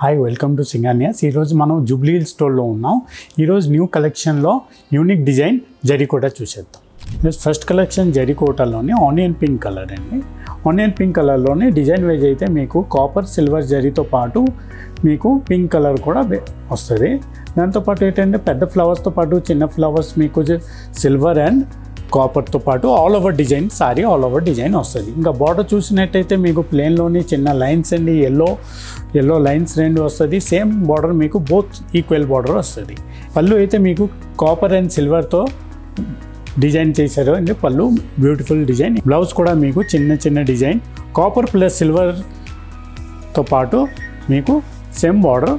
Hi welcome to సింగానియాస్. ఈరోజు మనం Jubilee hills స్టోర్లో ఉన్నాం. ఈరోజు న్యూ కలెక్షన్లో యూనిక్ డిజైన్ జరీకోట చూసేద్దాం. ఫస్ట్ కలెక్షన్ జరీకోటలోని ఆనియన్ పింక్ కలర్ అండి. ఆనియన్ పింక్ కలర్లోనే డిజైన్ వైజ్ అయితే మీకు కాపర్ సిల్వర్ జరీతో పాటు మీకు పింక్ కలర్ కూడా వస్తుంది. దాంతోపాటు ఏంటంటే పెద్ద ఫ్లవర్స్తో పాటు చిన్న ఫ్లవర్స్ మీకు సిల్వర్ అండ్ కాపర్తో పాటు all over design sorry all over design వస్తుంది. ఇంకా బార్డర్ చూసినట్టయితే మీకు ప్లేన్లోని చిన్న లైన్స్ అండి ఎల్లో లైన్స్ రెండు వస్తుంది. సేమ్ బార్డర్ మీకు బోత్ ఈక్వల్ బార్డర్ వస్తుంది. పళ్ళు అయితే మీకు కాపర్ అండ్ సిల్వర్తో డిజైన్ చేశారు అండి. పళ్ళు బ్యూటిఫుల్ డిజైన్. బ్లౌజ్ కూడా మీకు చిన్న డిజైన్ కాపర్ ప్లస్ సిల్వర్తో పాటు మీకు సేమ్ బార్డర్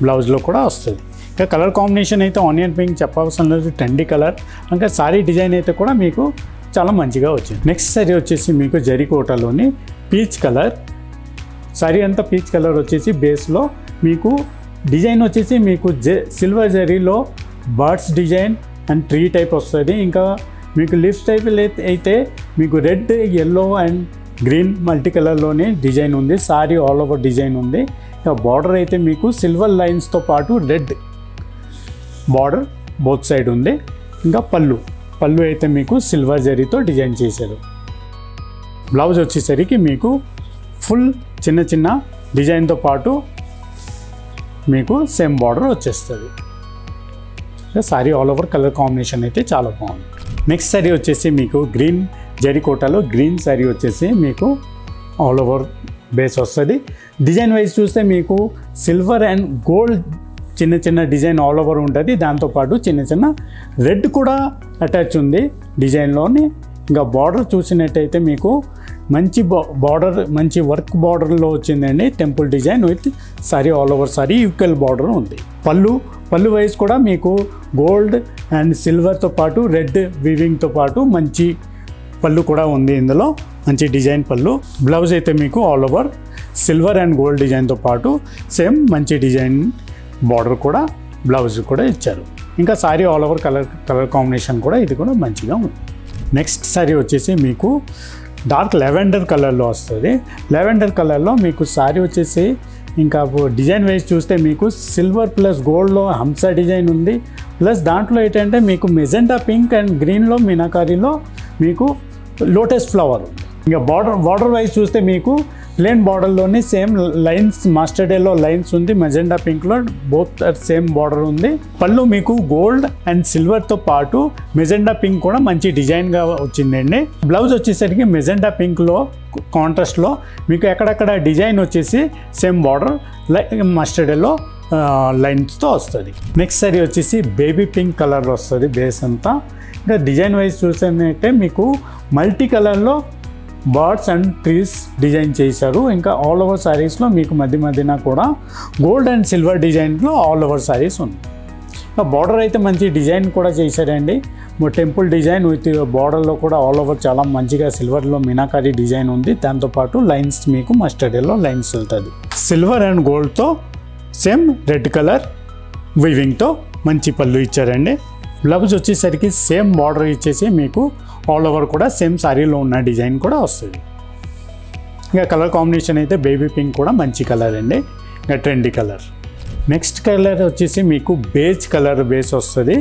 బ్లౌజ్లో కూడా వస్తుంది. ఇంకా కలర్ కాంబినేషన్ అయితే ఆనియన్ పింక్ చెప్పవలసిన లేదు, ట్రెండీ కలర్. ఇంకా సారీ డిజైన్ అయితే కూడా మీకు చాలా మంచిగా వచ్చింది. నెక్స్ట్ సారీ వచ్చేసి మీకు జరీకోటలోని పీచ్ కలర్. సారీ అంతా పీచ్ కలర్ వచ్చేసి బేస్లో మీకు డిజైన్ వచ్చేసి మీకు సిల్వర్ జరీలో birds design and tree type వస్తుంది. ఇంకా మీకు లిప్స్ టైప్ అయితే మీకు red yellow and green multi కలర్లోనే డిజైన్ ఉంది. సారీ ఆల్ ఓవర్ డిజైన్ ఉంది. ఇంకా బార్డర్ అయితే మీకు సిల్వర్ లైన్స్తో పాటు రెడ్ బార్డర్ బోత్ సైడ్ ఉంది. ఇంకా పళ్ళు అయితే మీకు సిల్వర్ జరీతో డిజైన్ చేశారు. బ్లౌజ్ వచ్చేసరికి మీకు ఫుల్ చిన్న డిజైన్తో పాటు మీకు సేమ్ బార్డర్ వచ్చేస్తుంది. Sorry all over colour combination అయితే చాలా బాగుంది. నెక్స్ట్ సారీ వచ్చేసి మీకు గ్రీన్ జరీకోటలో గ్రీన్ సారీ వచ్చేసి మీకు ఆల్ ఓవర్ బేస్ వస్తుంది. డిజైన్ వైజ్ చూస్తే మీకు సిల్వర్ అండ్ గోల్డ్ చిన్న డిజైన్ ఆల్ ఓవర్ ఉంటుంది. దాంతోపాటు చిన్న రెడ్ కూడా అటాచ్ ఉంది డిజైన్లోని. ఇంకా బార్డర్ చూసినట్టయితే మీకు మంచి బార్డర్ మంచి వర్క్ బార్డర్లో వచ్చిందండి. Temple design with sorry all over sorry equal border ఉంది. పళ్ళు వైజ్ కూడా మీకు గోల్డ్ అండ్ సిల్వర్తో పాటు రెడ్ వీవింగ్తో పాటు మంచి పళ్ళు కూడా ఉంది. ఇందులో మంచి డిజైన్ పళ్ళు. బ్లౌజ్ అయితే మీకు all over silver and gold డిజైన్తో పాటు సేమ్ మంచి డిజైన్ బార్డర్ కూడా బ్లౌజ్ కూడా ఇచ్చారు. ఇంకా sorry all over colour combination కూడా ఇది కూడా మంచిగా ఉంది. నెక్స్ట్ సారీ వచ్చేసి మీకు డార్క్ లెవెండర్ కలర్లో వస్తుంది. లెవెండర్ కలర్లో మీకు సారీ వచ్చేసి ఇంకా డిజైన్ వైజ్ చూస్తే మీకు సిల్వర్ ప్లస్ గోల్డ్లో హంసా డిజైన్ ఉంది. ప్లస్ దాంట్లో ఏంటంటే మీకు మెజెంటా పింక్ అండ్ గ్రీన్లో మీనాకారీలో మీకు లోటస్ ఫ్లవర్ ఉంది. ఇంకా బార్డర్ వైజ్ చూస్తే మీకు ప్లేన్ బార్డర్లోని same lines mustard yellow lines ఉంది. మెజెండా పింక్లో బోత్ సేమ్ బార్డర్ ఉంది. పళ్ళు మీకు గోల్డ్ అండ్ సిల్వర్తో పాటు మెజెండా పింక్ కూడా మంచి డిజైన్గా వచ్చిందండి. బ్లౌజ్ వచ్చేసరికి మెజెండా పింక్లో కాంట్రాస్ట్లో మీకు ఎక్కడెక్కడ డిజైన్ వచ్చేసి సేమ్ బార్డర్ మస్టర్డ్ ఎల్లో లైన్స్తో వస్తుంది. నెక్స్ట్ సారీ వచ్చేసి బేబీ పింక్ కలర్ వస్తుంది బేస్ అంతా. ఇంకా డిజైన్ వైజ్ చూసినట్టే మీకు మల్టీ కలర్లో బర్డ్స్ అండ్ ట్రీస్ డిజైన్ చేశారు. ఇంకా ఆల్ ఓవర్ శారీస్లో మీకు మధ్యన కూడా గోల్డ్ అండ్ సిల్వర్ డిజైన్లో ఆల్ ఓవర్ శారీస్ ఉంది. బార్డర్ అయితే మంచి డిజైన్ కూడా చేశారండి. టెంపుల్ డిజైన్ విత్ బార్డర్లో కూడా ఆల్ ఓవర్ చాలా మంచిగా సిల్వర్లో మీనాకారీ డిజైన్ ఉంది. దాంతోపాటు లైన్స్ మీకు మస్టర్డ్ ఎల్లో లైన్స్ వెళ్తుంది. సిల్వర్ అండ్ గోల్డ్తో సేమ్ రెడ్ కలర్ వీవింగ్తో మంచి పళ్ళు ఇచ్చారండి. బ్లౌజ్ వచ్చేసరికి సేమ్ బార్డర్ ఇచ్చేసి మీకు ఆల్ ఓవర్ కూడా సేమ్ సారీలో ఉన్న డిజైన్ కూడా వస్తుంది. ఇంకా కలర్ కాంబినేషన్ అయితే బేబీ పింక్ కూడా మంచి కలర్ అండి. ఇంకా ట్రెండీ కలర్. నెక్స్ట్ కలర్ వచ్చేసి మీకు బేజ్ కలర్ బేస్ వస్తుంది.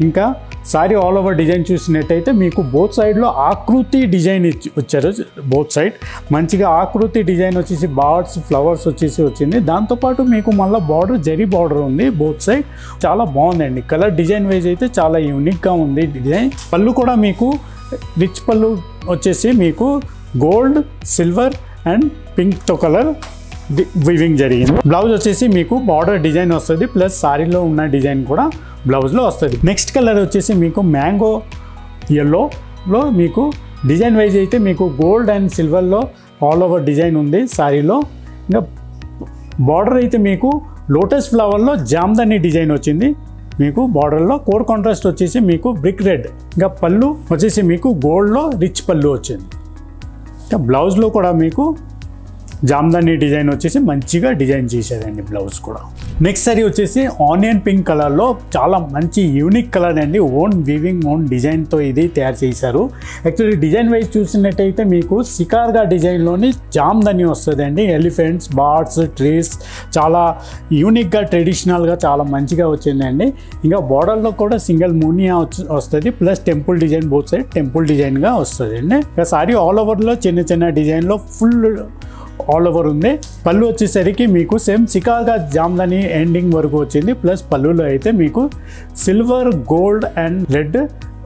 ఇంకా సారీ ఆల్ ఓవర్ డిజైన్ చూసినట్టయితే మీకు బోత్ సైడ్లో ఆకృతి డిజైన్ వచ్చారు. బోత్ సైడ్ మంచిగా ఆకృతి డిజైన్ వచ్చేసి బర్డ్స్ ఫ్లవర్స్ వచ్చేసి వచ్చింది. దాంతోపాటు మీకు మళ్ళీ బార్డర్ జరీ బార్డర్ ఉంది బోత్ సైడ్. చాలా బాగుందండి. కలర్ డిజైన్ వైజ్ అయితే చాలా యూనిక్గా ఉంది డిజైన్. పళ్ళు కూడా మీకు రిచ్ పళ్ళు వచ్చేసి మీకు గోల్డ్ సిల్వర్ అండ్ పింక్తో కలర్ వీవింగ్ జరిగింది. బ్లౌజ్ వచ్చేసి మీకు బార్డర్ డిజైన్ వస్తుంది. ప్లస్ సారీలో ఉన్న డిజైన్ కూడా బ్లౌజ్లో వస్తుంది. నెక్స్ట్ కలర్ వచ్చేసి మీకు మ్యాంగో ఎల్లోలో మీకు డిజైన్ వైజ్ అయితే మీకు గోల్డ్ అండ్ సిల్వర్లో ఆల్ ఓవర్ డిజైన్ ఉంది సారీలో. ఇంకా బార్డర్ అయితే మీకు లోటస్ ఫ్లవర్లో జామ్దాని డిజైన్ వచ్చింది. మీకు బార్డర్లో కోర్ కాంట్రాస్ట్ వచ్చేసి మీకు బ్రిక్ రెడ్. ఇంకా పళ్ళు వచ్చేసి మీకు గోల్డ్లో రిచ్ పళ్ళు వచ్చింది. ఇంకా బ్లౌజ్లో కూడా మీకు జామ్దాని డిజైన్ వచ్చేసి మంచిగా డిజైన్ చేశారండి బ్లౌజ్ కూడా. నెక్స్ట్ సారీ వచ్చేసి ఆనియన్ పింక్ కలర్లో చాలా మంచి యూనిక్ కలర్ అండి. ఓన్ వీవింగ్ ఓన్ డిజైన్తో ఇది తయారు చేశారు. యాక్చువల్లీ డిజైన్ వైజ్ చూసినట్టయితే మీకు సికార్గా డిజైన్లోని జామ్దాని వస్తుందండి. ఎలిఫెంట్స్, బర్డ్స్, ట్రీస్ చాలా యూనిక్గా ట్రెడిషనల్గా చాలా మంచిగా వచ్చిందండి. ఇంకా బార్డర్లో కూడా సింగిల్ మునియా వస్తుంది, plus temple design both side temple డిజైన్గా వస్తుంది అండి. ఇంకా సారీ ఆల్ ఓవర్లో చిన్న చిన్న డిజైన్లో ఫుల్ ఆల్ ఓవర్ ఉంది. పళ్ళు వచ్చేసరికి మీకు సేమ్ సికాగా జామ్దాని ఎండింగ్ వరకు వచ్చింది. ప్లస్ పళ్ళులో అయితే మీకు సిల్వర్, గోల్డ్ అండ్ రెడ్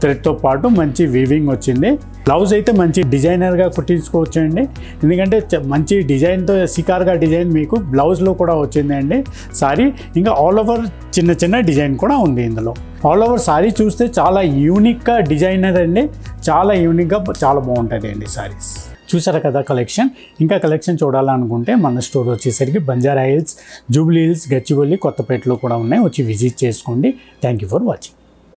థ్రెడ్తో పాటు మంచి వీవింగ్ వచ్చింది. బ్లౌజ్ అయితే మంచి డిజైనర్గా కుట్టించుకోవచ్చు అండి, ఎందుకంటే మంచి డిజైన్తో సికార్గా డిజైన్ మీకు బ్లౌజ్లో కూడా వచ్చిందండి సారీ. ఇంకా ఆల్ ఓవర్ చిన్న చిన్న డిజైన్ కూడా ఉంది ఇందులో. ఆల్ ఓవర్ సారీ చూస్తే చాలా యూనిక్గా డిజైనర్ అండి, చాలా యూనిక్గా చాలా బాగుంటుంది అండి సారీస్. చూసారా కదా కలెక్షన్. ఇంకా కలెక్షన్ చూడాలనుకుంటే మన స్టోర్ వచ్చేసరికి బంజారా హిల్స్, జూబ్లీ హిల్స్, గచ్చిబౌలి, కొత్తపేటలో కూడా ఉన్నాయి. వచ్చి విజిట్ చేసుకోండి. Thank you for watching.